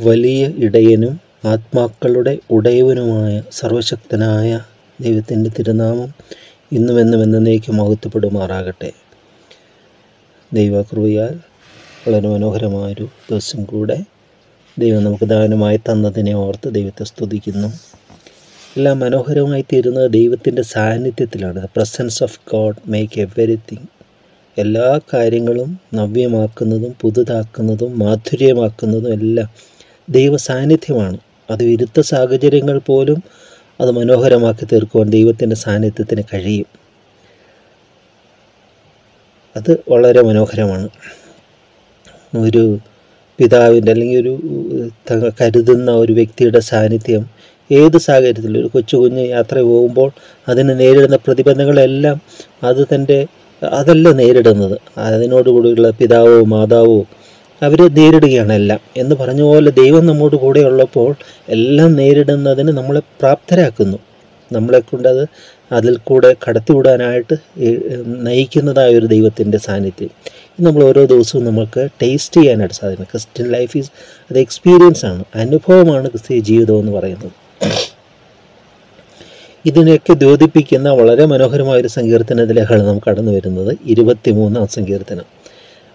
വലിയ ഇടയനും ആത്മാക്കളുടെ ഉടയവനുമായ സർവശക്തനായ ദൈവത്തിൻ്റെ തിരുനാമം ഇന്നും എന്നും എന്നേക്കും മഹത്വപ്പെടുമാറാകട്ടെ. ദൈവകൃപയാൽ വളരെ മനോഹരമായൊരു ദിവസം കൂടെ ദൈവം നമുക്ക് ദാനമായി തന്നതിനെ ഓർത്ത് ദൈവത്തെ സ്തുതിക്കുന്നു. എല്ലാം മനോഹരമായി തീരുന്നത് ദൈവത്തിൻ്റെ സാന്നിധ്യത്തിലാണ്. The presence of God make everything. എല്ലാ കാര്യങ്ങളും നവ്യമാക്കുന്നതും പുതുതാക്കുന്നതും മാധുര്യമാക്കുന്നതും എല്ലാം ദൈവ സാന്നിധ്യമാണ്. അത് വിരുദ്ധ സാഹചര്യങ്ങൾ പോലും അത് മനോഹരമാക്കി തീർക്കുവാൻ ദൈവത്തിൻ്റെ സാന്നിധ്യത്തിന് കഴിയും. അത് വളരെ മനോഹരമാണ്. ഒരു പിതാവിൻ്റെ അല്ലെങ്കിൽ ഒരു കരുതുന്ന ഒരു വ്യക്തിയുടെ സാന്നിധ്യം ഏത് സാഹചര്യത്തിലും, ഒരു കൊച്ചുകുഞ്ഞ് യാത്ര പോകുമ്പോൾ അതിന് നേരിടുന്ന പ്രതിബന്ധങ്ങളെല്ലാം അതല്ല നേരിടുന്നത്. അതിനോടുകൂടിയുള്ള പിതാവോ മാതാവോ അവർ നേരിടുകയാണ് എല്ലാം എന്ന് പറഞ്ഞ പോലെ ദൈവം നമ്മോട് കൂടെ ഉള്ളപ്പോൾ എല്ലാം നേരിടുന്നതിന് നമ്മളെ പ്രാപ്തരാക്കുന്നു. നമ്മളെക്കൊണ്ട് അതിൽ കൂടെ കടത്തിവിടാനായിട്ട് നയിക്കുന്നതായ ഒരു ദൈവത്തിൻ്റെ സാന്നിധ്യം നമ്മൾ ഓരോ ദിവസവും നമുക്ക് ടേസ്റ്റ് ചെയ്യാനായിട്ട് സാധിക്കും. ക്രിസ്ത്യൻ ലൈഫ് അത് എക്സ്പീരിയൻസ് ആണ്, അനുഭവമാണ് ക്രിസ്തീയ ജീവിതം എന്ന് പറയുന്നത്. ഇതിനെയൊക്കെ ദ്യോതിപ്പിക്കുന്ന വളരെ മനോഹരമായൊരു സങ്കീർത്തനത്തിലേക്കാണ് നാം കടന്നു വരുന്നത്. 23-ാം സങ്കീർത്തനം.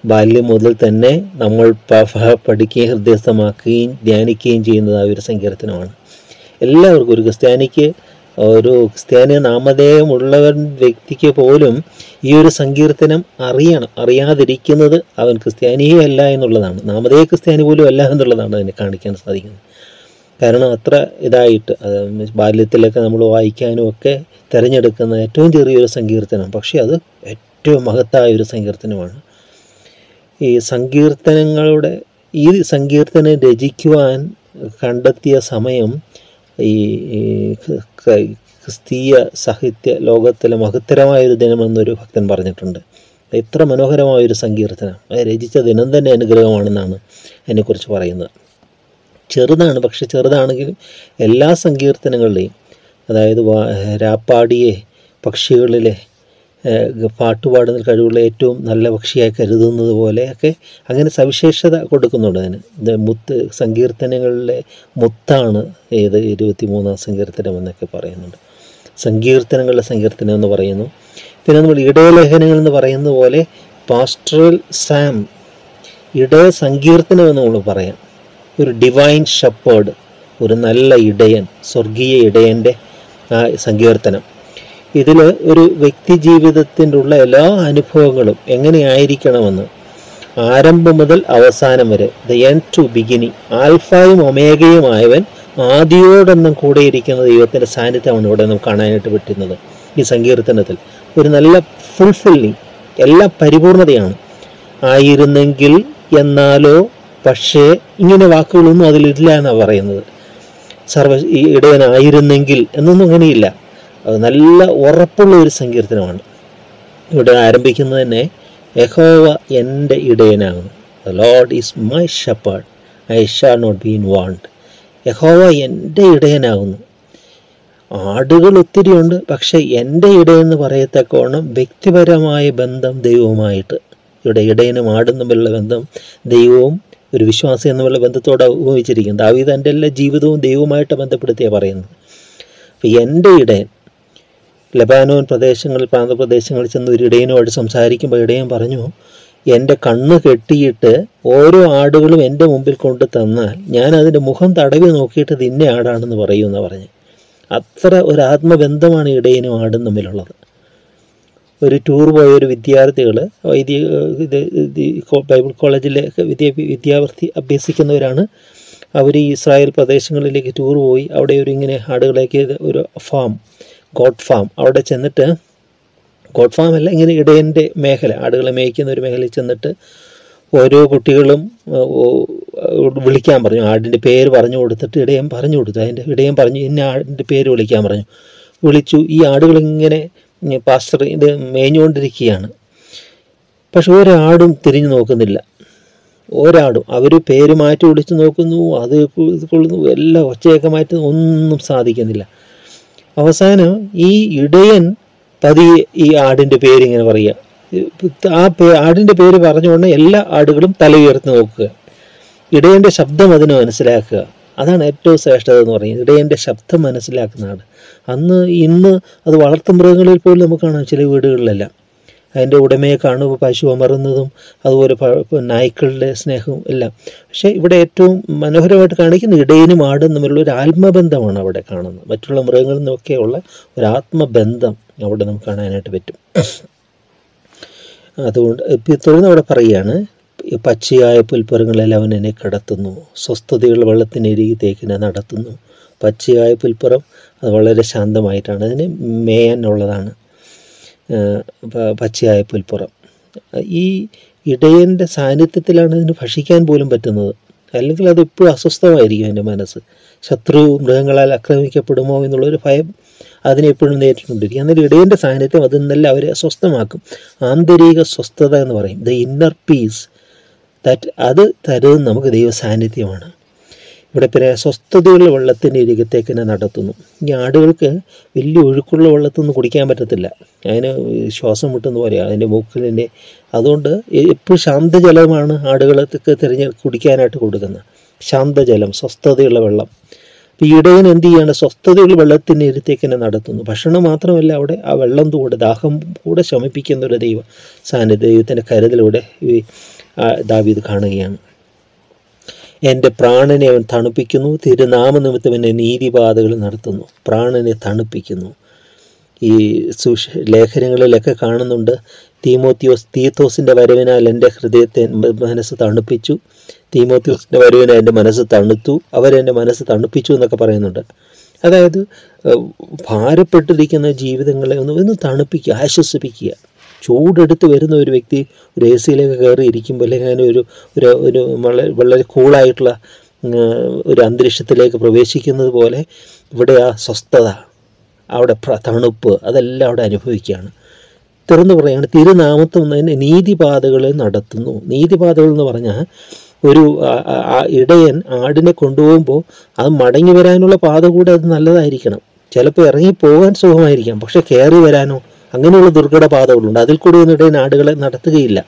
ബാല്യം മുതൽ തന്നെ നമ്മൾ പഠിക്കുകയും ഹൃദയസ്ഥമാക്കുകയും ധ്യാനിക്കുകയും ചെയ്യുന്നതായ ഒരു സങ്കീർത്തനമാണ്. എല്ലാവർക്കും ഒരു ക്രിസ്ത്യാനി നാമധേയമുള്ളവർ വ്യക്തിക്ക് പോലും ഈ ഒരു സങ്കീർത്തനം അറിയണം. അറിയാതിരിക്കുന്നത് അവൻ ക്രിസ്ത്യാനിയേ അല്ല എന്നുള്ളതാണ്. നാമധേയ ക്രിസ്ത്യാനി പോലും അല്ല എന്നുള്ളതാണ് അതിനെ കാണിക്കാൻ സാധിക്കുന്നത്. കാരണം അത്ര ഇതായിട്ട് ബാല്യത്തിലൊക്കെ നമ്മൾ വായിക്കാനും ഒക്കെ തിരഞ്ഞെടുക്കുന്ന ഏറ്റവും ചെറിയൊരു സങ്കീർത്തനം, പക്ഷേ അത് ഏറ്റവും മഹത്തായ ഒരു സങ്കീർത്തനമാണ്. ഈ സങ്കീർത്തനം രചിക്കുവാൻ കണ്ടെത്തിയ സമയം ഈ ക്രിസ്തീയ സാഹിത്യ ലോകത്തിലെ മഹത്തരമായൊരു ദിനമെന്നൊരു ഭക്തൻ പറഞ്ഞിട്ടുണ്ട്. എത്ര മനോഹരമായൊരു സങ്കീർത്തനം! അത് രചിച്ച ദിനം തന്നെ അനുഗ്രഹമാണെന്നാണ് അതിനെക്കുറിച്ച് പറയുന്നത്. ചെറുതാണ്, പക്ഷെ ചെറുതാണെങ്കിലും എല്ലാ സങ്കീർത്തനങ്ങളുടെയും, അതായത് രാപ്പാടിയെ പക്ഷികളിലെ പാട്ടുപാടുന്ന കഴിവുള്ള ഏറ്റവും നല്ല പക്ഷിയായി കരുതുന്നത് പോലെയൊക്കെ അങ്ങനെ സവിശേഷത കൊടുക്കുന്നുണ്ട് അതിന്. സങ്കീർത്തനങ്ങളിലെ മുത്താണ് 23-ാം സങ്കീർത്തനം എന്നൊക്കെ പറയുന്നുണ്ട്. സങ്കീർത്തനങ്ങളുടെ സങ്കീർത്തനം എന്ന് പറയുന്നു. പിന്നെ നമ്മൾ ഇടയലേഖനങ്ങൾ എന്ന് പറയുന്ന പോലെ പാസ്റ്ററൽ സാം, ഇടയ സങ്കീർത്തനം എന്ന് നമ്മൾ പറയാം. ഒരു ഡിവൈൻ ഷെപ്പേർഡ്, ഒരു നല്ല ഇടയൻ, സ്വർഗീയ ഇടയൻ്റെ സങ്കീർത്തനം. ഇതിൽ ഒരു വ്യക്തി ജീവിതത്തിലുള്ള എല്ലാ അനുഭവങ്ങളും എങ്ങനെയായിരിക്കണമെന്ന് ആരംഭം മുതൽ അവസാനം വരെ, ദ എൻഡ് ടു ബിഗിനിങ്, ആൽഫയും ഒമേഗയുമായവൻ ആദിയോടൊന്നും കൂടെ ഇരിക്കുന്ന ദൈവത്തിൻ്റെ സാന്നിധ്യമാണ് ഇവിടെ നമുക്ക് കാണാനായിട്ട് പറ്റുന്നത്. ഈ സങ്കീർത്തനത്തിൽ ഒരു നല്ല ഫുൾഫില്ലിങ്, എല്ലാ പരിപൂർണതയാണ്. ആയിരുന്നെങ്കിൽ, എന്നാലോ, പക്ഷേ, ഇങ്ങനെ വാക്കുകളൊന്നും അതിലില്ല എന്നാണ് പറയുന്നത്. ഈ ഇടയനായിരുന്നെങ്കിൽ എന്നൊന്നും അങ്ങനെയില്ല. അത് നല്ല ഉറപ്പുള്ള ഒരു സങ്കീർത്തനമാണ്. ഇവിടെ ആരംഭിക്കുന്നത് തന്നെ യഹോവ എൻ്റെ ഇടയനാകുന്നു. The lord is my shepherd, I shall not be in want. യഹോവ എൻ്റെ ഇടയനാകുന്നു. ആടുകൾ ഒത്തിരിയുണ്ട്, പക്ഷെ എൻ്റെ ഇടയെന്ന് പറയത്തക്കവണ്ണം വ്യക്തിപരമായ ബന്ധം ദൈവവുമായിട്ട്, ഇവിടെ ഇടയനും ആടും തമ്മിലുള്ള ബന്ധം ദൈവവും ഒരു വിശ്വാസി എന്നുള്ള ബന്ധത്തോടെ ഉപയോഗിച്ചിരിക്കുന്നത്. ദാവീദ് എൻ്റെ എല്ലാ ജീവിതവും ദൈവവുമായിട്ട് ബന്ധപ്പെടുത്തിയാണ് പറയുന്നത്. അപ്പോൾ എൻ്റെ ഇടയൻ, ലെബാനോൻ പ്രാന്തപ്രദേശങ്ങളിൽ ചെന്ന് ഒരു ഇടയനുമായിട്ട് സംസാരിക്കുമ്പോൾ ഇടയൻ പറഞ്ഞു, എൻ്റെ കണ്ണ് കെട്ടിയിട്ട് ഓരോ ആടുകളും എൻ്റെ മുമ്പിൽ കൊണ്ട് തന്നാൽ ഞാൻ അതിൻ്റെ മുഖം തടവി നോക്കിയിട്ട് ഇത് ഇന്ന ആടാണെന്ന് പറയുമെന്ന് പറഞ്ഞ്. അത്ര ഒരു ആത്മബന്ധമാണ് ഇടയനും ആടും തമ്മിലുള്ളത്. ഒരു ടൂർ പോയൊരു വിദ്യാർത്ഥികൾ, ബൈബിൾ കോളേജിലെ വിദ്യാർത്ഥി അഭ്യസിക്കുന്നവരാണ്. അവർ ഈ ഇസ്രായേൽ പ്രദേശങ്ങളിലേക്ക് ടൂർ പോയി. അവിടെ ഇങ്ങനെ ആടുകളേക്ക് ഒരു ഗോഡ് ഫാം, അവിടെ ചെന്നിട്ട്, ഗോഡ് ഫാം അല്ല, ഇങ്ങനെ ഇടയൻ്റെ മേഖല, ആടുകളെ മേയ്ക്കുന്ന ഒരു മേഖലയിൽ ചെന്നിട്ട് ഓരോ കുട്ടികളും വിളിക്കാൻ പറഞ്ഞു. ആടിൻ്റെ പേര് പറഞ്ഞു കൊടുത്തിട്ട് ഇടയൻ പറഞ്ഞു കൊടുത്തു. ഇടയൻ പറഞ്ഞു ഇന്ന ആടിൻ്റെ പേര് വിളിക്കാൻ പറഞ്ഞു. വിളിച്ചു. ഈ ആടുകളിങ്ങനെ പാസ്റ്റർ ഇത് മേഞ്ഞുകൊണ്ടിരിക്കുകയാണ്. പക്ഷെ ഒരാടും തിരിഞ്ഞു നോക്കുന്നില്ല. ഒരാടും. അവർ പേര് മാറ്റി വിളിച്ച് നോക്കുന്നു, അത് കൊള്ളുന്നു, എല്ലാം ഒച്ചയൊക്കെ മാറ്റി, ഒന്നും സാധിക്കുന്നില്ല. അവസാനം ഈ ഇടയൻ പതിയെ ഈ ആടിൻ്റെ പേരിങ്ങനെ പറയുക. ആടിൻ്റെ പേര് പറഞ്ഞുകൊണ്ട് എല്ലാ ആടുകളും തല ഉയർത്തി നോക്കുക. ഇടയൻ്റെ ശബ്ദം അതിനെ മനസ്സിലാക്കുക. അതാണ് ഏറ്റവും ശ്രേഷ്ഠത എന്ന് പറയുന്നത്. ഇടയൻ്റെ ശബ്ദം മനസ്സിലാക്കുന്നതാണ്. ഇന്ന് അത് വളർത്തുമൃഗങ്ങളിൽ പോലും നമുക്ക് കാണാം. ചില വീടുകളിലെല്ലാം അതിൻ്റെ ഉടമയെ കാണുമ്പോൾ പശു അമറുന്നതും അതുപോലെ നായ്ക്കളുടെ സ്നേഹവും എല്ലാം. പക്ഷേ ഇവിടെ ഏറ്റവും മനോഹരമായിട്ട് കാണിക്കുന്ന ഇടയനും ആടും തമ്മിലുള്ള ഒരു ആത്മബന്ധമാണ് അവിടെ കാണുന്നത്. മറ്റുള്ള മൃഗങ്ങളിൽ നിന്നൊക്കെയുള്ള ഒരു ആത്മബന്ധം അവിടെ നമുക്ക് കാണാനായിട്ട് പറ്റും. അതുകൊണ്ട് തുടർന്ന് അവിടെ പറയുകയാണ്, പച്ചയായ പുൽപ്പുറങ്ങളെല്ലാം അവൻ എന്നെ കടത്തുന്നു, സ്വസ്ഥതയുള്ള വെള്ളത്തിനരികത്തേക്ക് എന്നെ നടത്തുന്നു. പച്ചയായ പുൽപ്പുറം അത് വളരെ ശാന്തമായിട്ടാണ്, അതിന് മേയാനുള്ളതാണ് പച്ചയായ പുൽപ്പുറം. ഈ ഇടയൻ്റെ സാന്നിധ്യത്തിലാണ് ഇതിന് ഭക്ഷിക്കാൻ പോലും പറ്റുന്നത്. അല്ലെങ്കിൽ അത് എപ്പോഴും അസ്വസ്ഥമായിരിക്കും എൻ്റെ മനസ്സ്. ശത്രു മൃഗങ്ങളാൽ ആക്രമിക്കപ്പെടുമോ എന്നുള്ളൊരു ഭയം അതിനെപ്പോഴും നേരിട്ടുകൊണ്ടിരിക്കും. എന്നാൽ ഇടയൻ്റെ സാന്നിധ്യം അതെന്നെല്ലാം അവരെ അസ്വസ്ഥമാക്കും. ആന്തരിക സ്വസ്ഥത എന്ന് പറയും, ദ ഇന്നർ പീസ് അത് തരുന്നത് നമുക്ക് ദൈവ സാന്നിധ്യമാണ്. ഇവിടെ പിന്നെ സ്വസ്ഥതയുള്ള വെള്ളത്തിൻ്റെ ഇരികത്തേക്ക് തന്നെ നടത്തുന്നു. ഈ ആടുകൾക്ക് വലിയ ഒഴുക്കുള്ള വെള്ളത്തൊന്നും കുടിക്കാൻ പറ്റത്തില്ല, അതിന് ശ്വാസം മുട്ടുന്ന പോലെ അതിൻ്റെ മൂക്കിൻ്റെ. അതുകൊണ്ട് എപ്പോഴും ശാന്തജലമാണ് ആടുകൾക്ക് കുടിക്കാനായിട്ട് കൊടുക്കുന്നത്. ശാന്തജലം, സ്വസ്ഥതയുള്ള വെള്ളം. അപ്പോൾ ഇടയൻ എന്ത് ചെയ്യാണ്? സ്വസ്ഥതയുള്ള വെള്ളത്തിൻ്റെ ഇരത്തേക്ക് തന്നെ നടത്തുന്നു. ഭക്ഷണം മാത്രമല്ല, അവിടെ ആ വെള്ളം കൂടെ, ദാഹം കൂടെ ശമിപ്പിക്കുന്ന ഒരു ദൈവത്തിൻ്റെ കരുതലൂടെ ദാവീദ് കാണുകയാണ്. എൻ്റെ പ്രാണനെ അവൻ തണുപ്പിക്കുന്നു, തിരുനാമനിമിത്തം എന്നെ നീതിപാതകൾ നടത്തുന്നു. പ്രാണനെ തണുപ്പിക്കുന്നു. ഈ ലേഖനങ്ങളിലൊക്കെ കാണുന്നുണ്ട്, തീത്തോസിൻ്റെ വരവിനാൽ എൻ്റെ ഹൃദയത്തെ മനസ്സ് തണുപ്പിച്ചു, തീമോത്തിയോസിൻ്റെ വരവിനാൽ എൻ്റെ മനസ്സ് തണുത്തു, അവരെൻ്റെ മനസ്സ് തണുപ്പിച്ചു എന്നൊക്കെ പറയുന്നുണ്ട്. അതായത് ഭാരപ്പെട്ടിരിക്കുന്ന ജീവിതങ്ങളെ ഒന്ന് തണുപ്പിക്കുക, ആശ്വസിപ്പിക്കുക. ചൂടെടുത്ത് വരുന്ന ഒരു വ്യക്തി ഒരു എ സിയിലേക്ക് കയറി ഇരിക്കുമ്പോൾ, അല്ലെങ്കിൽ അങ്ങനെ ഒരു വളരെ കൂളായിട്ടുള്ള ഒരു അന്തരീക്ഷത്തിലേക്ക് പ്രവേശിക്കുന്നത് പോലെ ഇവിടെ ആ സ്വസ്ഥത, അവിടെ തണുപ്പ്, അതെല്ലാം അവിടെ അനുഭവിക്കുകയാണ്. തുറന്നു പറയുകയാണ്, തിരുനാമത്വം തന്നെ നീതിപാതകളെ നടത്തുന്നു. നീതിപാതകൾ എന്ന് പറഞ്ഞാൽ ഒരു ഇടയൻ ആടിനെ കൊണ്ടുപോകുമ്പോൾ അത് മടങ്ങി വരാനുള്ള പാത കൂടെ അത് നല്ലതായിരിക്കണം. ചിലപ്പോൾ ഇറങ്ങി പോകാൻ സുഖമായിരിക്കാം, പക്ഷെ കയറി വരാനോ അങ്ങനെയുള്ള ദുർഘട പാതകളുണ്ട്. അതിൽ കൂടി ഒന്നും ഇടയൻ ആടുകളെ നടത്തുകയില്ല.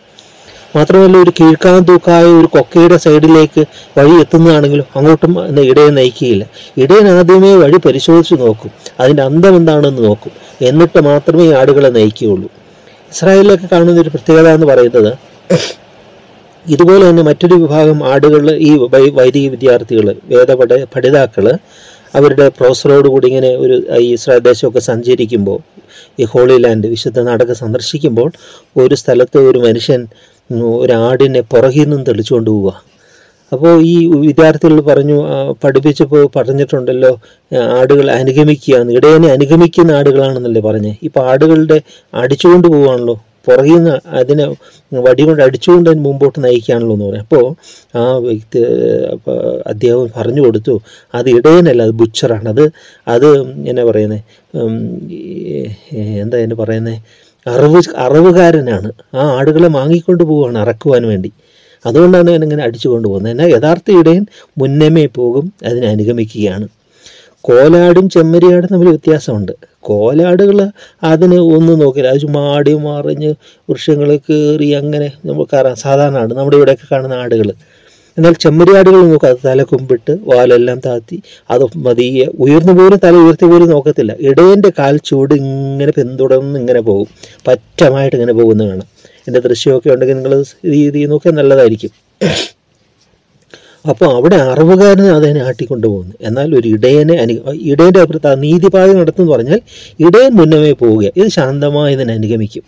മാത്രമല്ല, ഒരു കീഴ്ക്കാൻ തൂക്കായ ഒരു കൊക്കയുടെ സൈഡിലേക്ക് വഴി എത്തുന്നതാണെങ്കിലും അങ്ങോട്ടും ഇടയൻ നയിക്കുകയില്ല. ഇടയൻ ആദ്യമേ വഴി പരിശോധിച്ച് നോക്കും, അതിൻ്റെ അന്തം എന്താണെന്ന് നോക്കും, എന്നിട്ട് മാത്രമേ ഈ ആടുകളെ നയിക്കുകയുള്ളൂ. ഇസ്രായേലിലൊക്കെ കാണുന്ന ഒരു പ്രത്യേകത എന്ന് പറയുന്നത്, ഇതുപോലെ തന്നെ മറ്റൊരു വിഭാഗം ആടുകൾ, ഈ വൈദിക വിദ്യാർത്ഥികൾ, പഠിതാക്കൾ അവരുടെ പ്രൊഫസറോടുകൂടി ഇങ്ങനെ ഈ ഇസ്രായേൽ ദേശമൊക്കെ സഞ്ചരിക്കുമ്പോൾ, ഈ ഹോളി ലാൻഡ്, വിശുദ്ധ നാടൊക്കെ സന്ദർശിക്കുമ്പോൾ, ഒരു സ്ഥലത്ത് ഒരു മനുഷ്യൻ ഒരാടിനെ പുറകിൽ നിന്നും തെളിച്ചുകൊണ്ട് പോവുക. അപ്പോൾ ഈ വിദ്യാർത്ഥികൾ പഠിപ്പിച്ചപ്പോൾ പറഞ്ഞിട്ടുണ്ടല്ലോ, ആടുകൾ അനുഗമിക്കുക, ഇടയനെ അനുഗമിക്കുന്ന ആടുകളാണെന്നല്ലേ പറഞ്ഞത്. ഇപ്പോൾ ആടുകളുടെ അടിച്ചുകൊണ്ട് പോവുകയാണല്ലോ, പുറകിൽ നിന്ന് അതിനെ വടി കൊണ്ട് അടിച്ചുകൊണ്ട് അതിന് മുമ്പോട്ട് നയിക്കുകയാണല്ലോ എന്ന് പറയും. അപ്പോൾ ആ വ്യക്തി അധ്യാപകൻ പറഞ്ഞു കൊടുത്തു, അത് ഇടയനല്ല, അത് ബുച്ചറാണ്. അത് എന്നാ പറയുന്നത്, എന്താ അതിന് പറയുന്നത്, അറവുകാരനാണ്. ആ ആടുകളെ വാങ്ങിക്കൊണ്ട് പോവുകയാണ് അറക്കുവാൻ വേണ്ടി. അതുകൊണ്ടാണ് ഞാനിങ്ങനെ അടിച്ചു കൊണ്ടുപോകുന്നത്. എന്നാൽ യഥാർത്ഥ ഇടയൻ മുന്നമേ പോകും, അതിനെ അനുഗമിക്കുകയാണ്. കോലാടും ചെമ്മരിയാടും തമ്മിൽ വ്യത്യാസമുണ്ട്. കോലാടുകൾ അതിന് ഒന്നും നോക്കില്ല, അത് ചുമ്മാ ആടി മറിഞ്ഞ് വൃക്ഷങ്ങൾ കയറി അങ്ങനെ നമുക്ക് സാധാരണ ആട്, നമ്മുടെ ഇവിടെയൊക്കെ കാണുന്ന ആടുകൾ. എന്നാൽ ചെമ്മരിയാടുകൾ നോക്കുക, അത് തല കുമ്പിട്ട് വാലെല്ലാം താത്തി അത് മതിയെ ഉയർന്നു പോലും തല ഉയർത്തി പോലും നോക്കത്തില്ല. ഇടയൻ്റെ കാൽ ചൂട് ഇങ്ങനെ പിന്തുടർന്ന് ഇങ്ങനെ പോകും, പറ്റമായിട്ട് ഇങ്ങനെ പോകുന്ന കാണാം. എൻ്റെ ദൃശ്യമൊക്കെ ഉണ്ടെങ്കിൽ നിങ്ങൾ ഇത് നോക്കിയാൽ നല്ലതായിരിക്കും. അപ്പോൾ അവിടെ അറവുകാരനെ അതിനെ ആട്ടിക്കൊണ്ടു പോകുന്നു. എന്നാൽ ഒരു ഇടയൻ്റെ അഭിപ്രായ നീതിപാത നടത്തുമെന്ന് പറഞ്ഞാൽ ഇടയൻ മുന്നമേ പോവുക, ഇത് ശാന്തമായി ഇതിനെ അനുഗമിക്കും.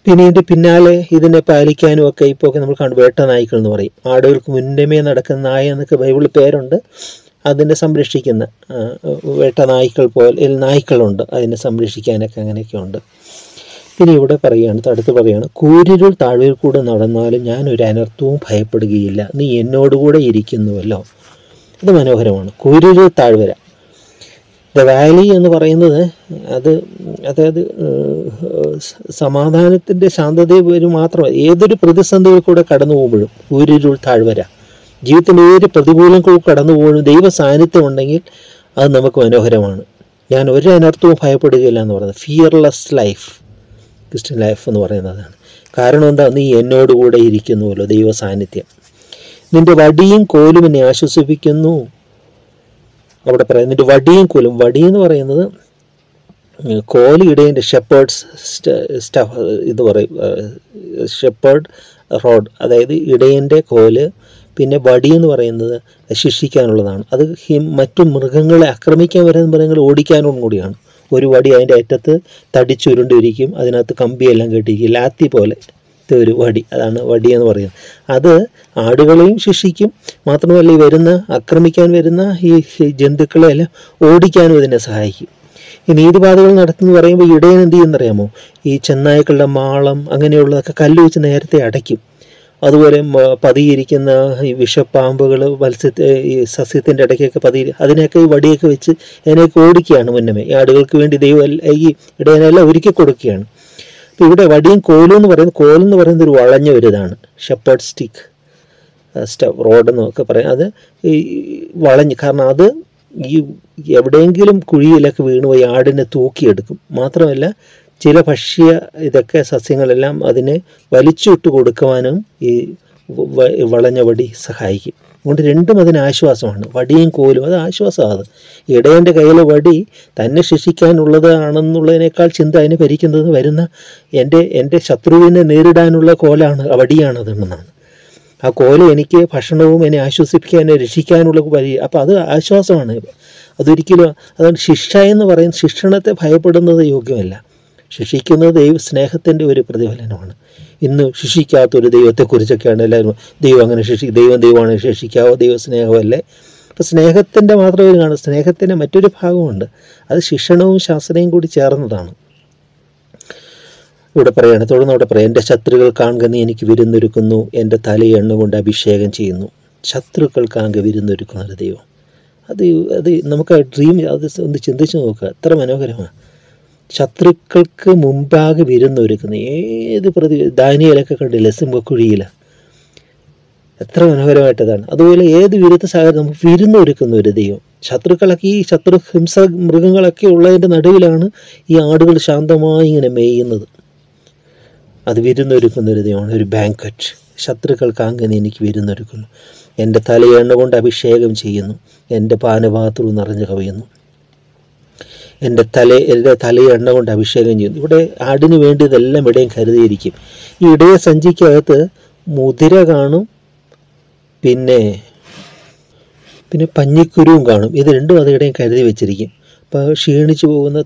പിന്നെ ഇതിൻ്റെ പിന്നാലെ ഇതിനെ പാലിക്കാനും ഒക്കെ ഇപ്പോൾ നമ്മൾ കാണും, വേട്ട നായ്ക്കൾ എന്ന് പറയും. ആടുകൾക്ക് മുന്നമേ നടക്കുന്ന നായ എന്നൊക്കെ ബൈബിളിൽ പേരുണ്ട്. അതിനെ സംരക്ഷിക്കുന്ന വേട്ട നായ്ക്കൾ പോലെ നായ്ക്കളുണ്ട്, അതിനെ സംരക്ഷിക്കാനൊക്കെ അങ്ങനെയൊക്കെ ഉണ്ട്. ഇനി ഇവിടെ അടുത്ത് പറയുകയാണ്, കൂരിരുൾ താഴ്വരയിൽ കൂടെ നടന്നാലും ഞാൻ ഒരു അനർത്ഥവും ഭയപ്പെടുകയില്ല, നീ എന്നോടുകൂടെ ഇരിക്കുന്നുവല്ലോ. അത് മനോഹരമാണ്. കൂരിരുൾ താഴ്വര, ദ വാലി എന്ന് പറയുന്നത് അതായത് സമാധാനത്തിൻ്റെ ശാന്തതയും മാത്രമല്ല, ഏതൊരു പ്രതിസന്ധികൾ കൂടെ കടന്നു പോകുമ്പോഴും കൂരിരുൾ താഴ്വര, ജീവിതത്തിൻ്റെ ഏത് പ്രതികൂലം കൂടെ കടന്നു പോകുമ്പോഴും ദൈവ സാന്നിധ്യം ഉണ്ടെങ്കിൽ അത് നമുക്ക് മനോഹരമാണ്. ഞാൻ ഒരു അനർത്ഥവും ഭയപ്പെടുകയില്ല എന്ന് പറയുന്നത് ഫിയർലെസ് ലൈഫ്, ക്രിസ്ത്യൻ ലൈഫ് എന്ന് പറയുന്നതാണ്. കാരണം എന്താ, നീ എന്നോടുകൂടെ ഇരിക്കുന്നുവല്ലോ, ദൈവ സാന്നിധ്യം. നിന്റെ വടിയും കോലും എന്നെ ആശ്വസിപ്പിക്കുന്നു. അവിടെ പറയാം നിന്റെ വടിയും കോലും. വടി എന്ന് പറയുന്നത് കോല് ഇടയൻ്റെ ഷെപ്പേർഡ്സ് സ്റ്റഫ് ഇത് പറയും, ഷെപ്പേർഡ് റോഡ്, അതായത് ഇടയൻ്റെ കോല്. പിന്നെ വടി എന്ന് പറയുന്നത് ശിക്ഷിക്കാനുള്ളതാണ്. അത് മറ്റു മൃഗങ്ങളെ ആക്രമിക്കാൻ വരുന്ന മൃഗങ്ങളെ ഓടിക്കാനും കൂടിയാണ്. ഒരു വടി അതിൻ്റെ അറ്റത്ത് തടിച്ചുരുണ്ടിരിക്കും, അതിനകത്ത് കമ്പിയെല്ലാം കെട്ടിയിരിക്കും, ലാത്തി പോലെ ഒരു വടി, അതാണ് വടി എന്ന് പറയുന്നത്. അത് ആടുകളെയും ശിക്ഷിക്കും, മാത്രമല്ല ഈ ആക്രമിക്കാൻ വരുന്ന ഈ ജന്തുക്കളെയെല്ലാം ഓടിക്കാനും ഇതിനെ സഹായിക്കും. ഈ നീതിപാതകൾ നടത്തുന്നു പറയുമ്പോൾ ഇടയൻ എന്ത് ചെയ്യുന്നറിയാമോ? ഈ ചെന്നായ്ക്കളുടെ മാളം അങ്ങനെയുള്ളതൊക്കെ കല്ല് വെച്ച് നേരത്തെ അടയ്ക്കും. അതുപോലെ പതിയിരിക്കുന്ന ഈ വിഷപ്പാമ്പുകൾ ഈ സസ്യത്തിൻ്റെ ഇടയ്ക്കൊക്കെ അതിനെയൊക്കെ ഈ വടിയൊക്കെ വെച്ച് അതിനെയൊക്കെ ഓടിക്കുകയാണ് മുന്നമേ. ഈ ആടുകൾക്ക് വേണ്ടി ദൈവം ഈ ഇടയനെല്ലാം ഒരുക്കി കൊടുക്കുകയാണ്. അപ്പോൾ ഇവിടെ വടിയും കോലും എന്ന് പറയുന്നത്, കോലെന്ന് പറയുന്നത് ഒരു വളഞ്ഞ ഒരു ഇതാണ്, ഷെപ്പേർഡ് സ്റ്റിക്ക് റോഡ് എന്നൊക്കെ പറയാം. അത് ഈ വളഞ്ഞ്, കാരണം അത് ഈ എവിടെയെങ്കിലും കുഴിയിലൊക്കെ വീണുപോയി ആടിനെ തൂക്കിയെടുക്കും. മാത്രമല്ല ചില ഭക്ഷ്യ ഇതൊക്കെ സസ്യങ്ങളെല്ലാം അതിനെ വലിച്ചുവിട്ട് കൊടുക്കുവാനും ഈ വളഞ്ഞ വടി സഹായിക്കും. അതുകൊണ്ട് രണ്ടും അതിന് ആശ്വാസമാണ്. വടിയും കോലും അത് ആശ്വാസമാണ്. ഇടയൻ്റെ കയ്യിലെ വടി തന്നെ ശിക്ഷിക്കാനുള്ളതാണെന്നുള്ളതിനേക്കാൾ ചിന്ത അതിനെ ഭരിക്കുന്നത് വരുന്ന എൻ്റെ ശത്രുവിനെ നേരിടാനുള്ള കോലാണ്, വടിയാണതെന്നാണ്. ആ കോല് എനിക്ക് ഭക്ഷണവും എന്നെ ആശ്വസിപ്പിക്കാൻ രക്ഷിക്കാനുള്ള വഴി. അപ്പോൾ അത് ആശ്വാസമാണ്. അതൊരിക്കലും അതുകൊണ്ട് ശിക്ഷ എന്ന് പറയുന്നത്, ശിക്ഷണത്തെ ഭയപ്പെടുന്നത് യോഗ്യമല്ല. ശിക്ഷിക്കുന്നത് സ്നേഹത്തിൻ്റെ ഒരു പ്രതിഫലനമാണ്. ഇന്ന് ശിക്ഷിക്കാത്തൊരു ദൈവത്തെക്കുറിച്ചൊക്കെയാണ് എല്ലാവരും, ദൈവം അങ്ങനെ ദൈവമാണ് ശിക്ഷിക്കാവോ, ദൈവ സ്നേഹമല്ലേ? അപ്പോൾ സ്നേഹത്തിൻ്റെ മാത്രം ഒരു കാണും. സ്നേഹത്തിൻ്റെ മറ്റൊരു ഭാഗമുണ്ട്, അത് ശിക്ഷണവും ശാസനയും കൂടി ചേർന്നതാണ്. ഇവിടെ പറയാണ്, തുടർന്ന് ഇവിടെ പറയാം, എൻ്റെ ശത്രുക്കൾ കാണുക നീ എനിക്ക് വിരുന്നൊരുക്കുന്നു, എൻ്റെ തലയെ എണ്ണ കൊണ്ട് അഭിഷേകം ചെയ്യുന്നു. ശത്രുക്കൾ കാണുക വിരുന്നൊരുക്കുന്ന ഒരു ദൈവം. അത് നമുക്ക് ഡ്രീം അത് ഒന്ന് ചിന്തിച്ച് നോക്കുക, എത്ര മനോഹരമാണ്. ശത്രുക്കൾക്ക് മുമ്പാകെ വിരുന്നൊരുക്കുന്ന ഏത് ദാനിയേലൊക്കെ കണ്ടില്ലേ സിംഹക്കുഴിയിൽ, എത്ര മനോഹരമായിട്ടതാണ്. അതുപോലെ ഏത് വിരുദ്ധ സാഹചര്യം നമുക്ക് വിരുന്നൊരുക്കുന്ന ഒരു ദൈവം. ശത്രുക്കളൊക്കെ ഈ ഹിംസ മൃഗങ്ങളൊക്കെ ഉള്ളതിൻ്റെ നടുവിലാണ് ഈ ആടുകൾ ശാന്തമായി ഇങ്ങനെ മേയുന്നത്. അത് വിരുന്നൊരുക്കുന്ന ഒരു ദൈവമാണ്, ഒരു ബാങ്ക്വറ്റ്. ശത്രുക്കൾക്ക് അങ്ങനെ എനിക്ക് വിരുന്നൊരുക്കുന്നു, എൻ്റെ തലയെണ്ണ കൊണ്ട് അഭിഷേകം ചെയ്യുന്നു, എൻ്റെ പാനപാത്രം നിറഞ്ഞു കവിയുന്നു. എൻ്റെ തലയെ എണ്ണ കൊണ്ട് അഭിഷേകം ചെയ്യുന്നു. ഇവിടെ ആടിന് വേണ്ടി ഇതെല്ലാം ഇടയും കരുതിയിരിക്കും. ഈ ഇടയ സഞ്ചിക്കകത്ത് മുതിര കാണും, പിന്നെ പഞ്ഞിക്കുരുവും കാണും. ഇത് രണ്ടും അത് ഇടയും കരുതി വെച്ചിരിക്കും. അപ്പോൾ ക്ഷീണിച്ചു പോകുന്ന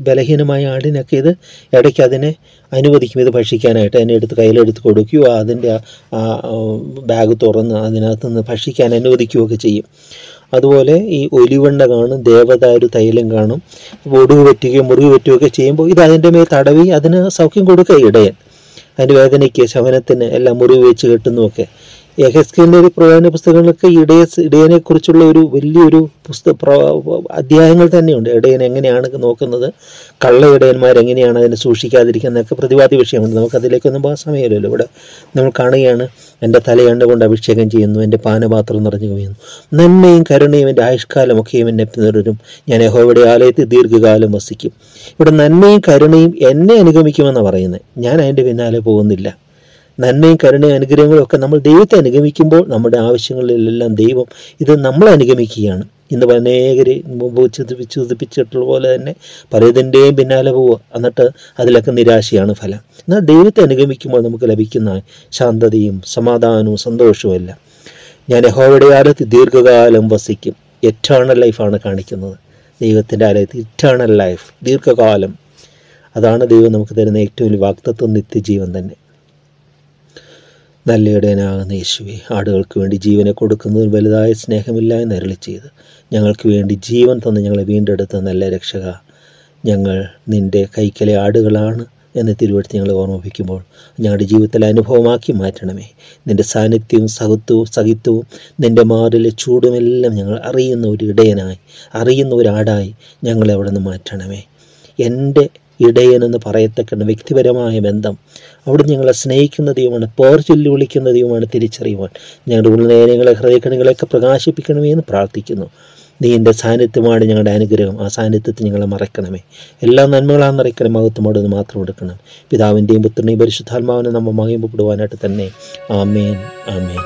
ബലഹീനമായ ആടിനൊക്കെ ഇത് ഇടയ്ക്ക് അതിനെ അനുവദിക്കും ഇത് ഭക്ഷിക്കാനായിട്ട്. അതിനെ എടുത്ത് കയ്യിലെടുത്ത് കൊടുക്കുകയോ അതിൻ്റെ ബാഗ് തുറന്ന് അതിനകത്ത് നിന്ന് ഭക്ഷിക്കാൻ അനുവദിക്കുകയൊക്കെ ചെയ്യും. അതുപോലെ ഈ ഒലിവെണ്ണ കാണും, ദേവദാരു തൈലം കാണും. ഒടുവ് പറ്റുകയോ മുറിവ് പറ്റുകയൊക്കെ ചെയ്യുമ്പോൾ ഇത് അതിൻ്റെ മേൽ തടവി അതിന് സൗഖ്യം കൊടുക്കുക ഇടയൻ. അതിൻ്റെ വേദനയ്ക്ക് ശമനത്തിന് എല്ലാം മുറിവ് വെച്ച് കെട്ടുന്നുമൊക്കെ. യെഹെസ്കേലിൻ്റെ ഒരു പ്രവചന പുസ്തകങ്ങളൊക്കെ ഇടയനെ കുറിച്ചുള്ള ഒരു വലിയൊരു അധ്യായങ്ങൾ തന്നെയുണ്ട്. ഇടയൻ എങ്ങനെയാണ് നോക്കുന്നത്, കള്ള ഇടയന്മാരെങ്ങനെയാണ് അതിനെ സൂക്ഷിക്കാതിരിക്കുന്നതൊക്കെ പ്രതിപാദ്യ വിഷയമുണ്ട്. നമുക്കതിലേക്കൊന്നും പോകാൻ സമയമില്ലല്ലോ. ഇവിടെ നമ്മൾ കാണുകയാണ്, എൻ്റെ തലയെണ്ണ കൊണ്ട് അഭിഷേകം ചെയ്യുന്നു, എൻ്റെ പാനപാത്രം നിറഞ്ഞു കവിയുന്നു, നന്മയും കരുണയും എൻ്റെ ആയുഷ്കാലമൊക്കെയും എന്നെ പിന്തുടരും, ഞാൻ യഹോവയുടെ ആലയത്തിൽ ദീർഘകാലം വസിക്കും. ഇവിടെ നന്മയും കരുണയും എന്നെ അനുഗമിക്കുമെന്നാണ് പറയുന്നത്, ഞാൻ അതിൻ്റെ പിന്നാലെ പോകുന്നില്ല. നന്മയും കരുണയും അനുഗ്രഹങ്ങളും ഒക്കെ നമ്മൾ ദൈവത്തെ അനുഗമിക്കുമ്പോൾ നമ്മുടെ ആവശ്യങ്ങളിലെല്ലാം ദൈവം ഇത് നമ്മളെ അനുഗമിക്കുകയാണ്. ഇന്ന് അനേകര് മുമ്പ് ചിന്തിപ്പിച്ചിട്ടുള്ള പോലെ തന്നെ പലതിൻ്റെയും പിന്നാലെ പോവുക, എന്നിട്ട് അതിലൊക്കെ നിരാശയാണ് ഫലം. എന്നാൽ ദൈവത്തെ അനുഗമിക്കുമ്പോൾ നമുക്ക് ലഭിക്കുന്ന ശാന്തതയും സമാധാനവും സന്തോഷവും എല്ലാം. ഞാൻ യഹോവയുടെ ആലയത്തിൽ ദീർഘകാലം വസിക്കും. എറ്റേണൽ ലൈഫാണ് കാണിക്കുന്നത്. ദൈവത്തിൻ്റെ ആലയത്തിൽ ഇറ്റേണൽ ലൈഫ്, ദീർഘകാലം. അതാണ് ദൈവം നമുക്ക് തരുന്ന ഏറ്റവും വലിയ വാഗ്ദത്തം, നിത്യജീവൻ തന്നെ. നല്ല ഇടയനാകുന്ന യേശുവേ, ആടുകൾക്ക് വേണ്ടി ജീവനെ കൊടുക്കുന്നതിൽ വലുതായ സ്നേഹമില്ല എന്ന് അരുളി ചെയ്ത് ഞങ്ങൾക്ക് വേണ്ടി ജീവൻ തന്ന് ഞങ്ങളെ വീണ്ടെടുത്ത നല്ല രക്ഷക, ഞങ്ങൾ നിൻ്റെ കൈക്കലെ ആടുകളാണ് എന്ന് തിരുവെടുത്ത് ഞങ്ങളെ ഓർമ്മിപ്പിക്കുമ്പോൾ ഞങ്ങളുടെ ജീവിതത്തിലെ അനുഭവമാക്കി മാറ്റണമേ. നിൻ്റെ സാന്നിധ്യവും സഹിത്വവും നിൻ്റെ മാറിലെ ചൂടുമെല്ലാം ഞങ്ങൾ അറിയുന്ന ഒരു ഇടയനായി, അറിയുന്ന ഒരാടായി ഞങ്ങളെ അവിടെ നിന്ന് മാറ്റണമേ. എൻ്റെ ഇടയനെന്ന് പറയത്തക്ക വ്യക്തിപരമായ ബന്ധം അവിടെ ഞങ്ങളെ സ്നേഹിക്കുന്ന ദൈവമാണ്, പേർ ചൊല്ലി വിളിക്കുന്ന ദൈവമാണ് തിരിച്ചറിയുവാൻ ഞങ്ങളുടെ ഉൾനയനങ്ങളെ ഹൃദയക്കണികളെയൊക്കെ പ്രകാശിപ്പിക്കണമേ എന്ന് പ്രാർത്ഥിക്കുന്നു. നീ എൻ്റെ സാന്നിധ്യമാണ് ഞങ്ങളുടെ അനുഗ്രഹം. ആ സാന്നിധ്യത്തിൽ ഞങ്ങളെ മറക്കണമേ. എല്ലാ നന്മകളാണ് നിറയ്ക്കണം, മഹത്വമോട് നിന്ന് മാത്രം എടുക്കണം. പിതാവിൻ്റെയും പുത്രൻ്റെയും പരിശുദ്ധാത്മാവിനെ നമ്മൾ മഹിമപ്പെടുവാനായിട്ട് തന്നെ. ആമേൻ, ആമേൻ.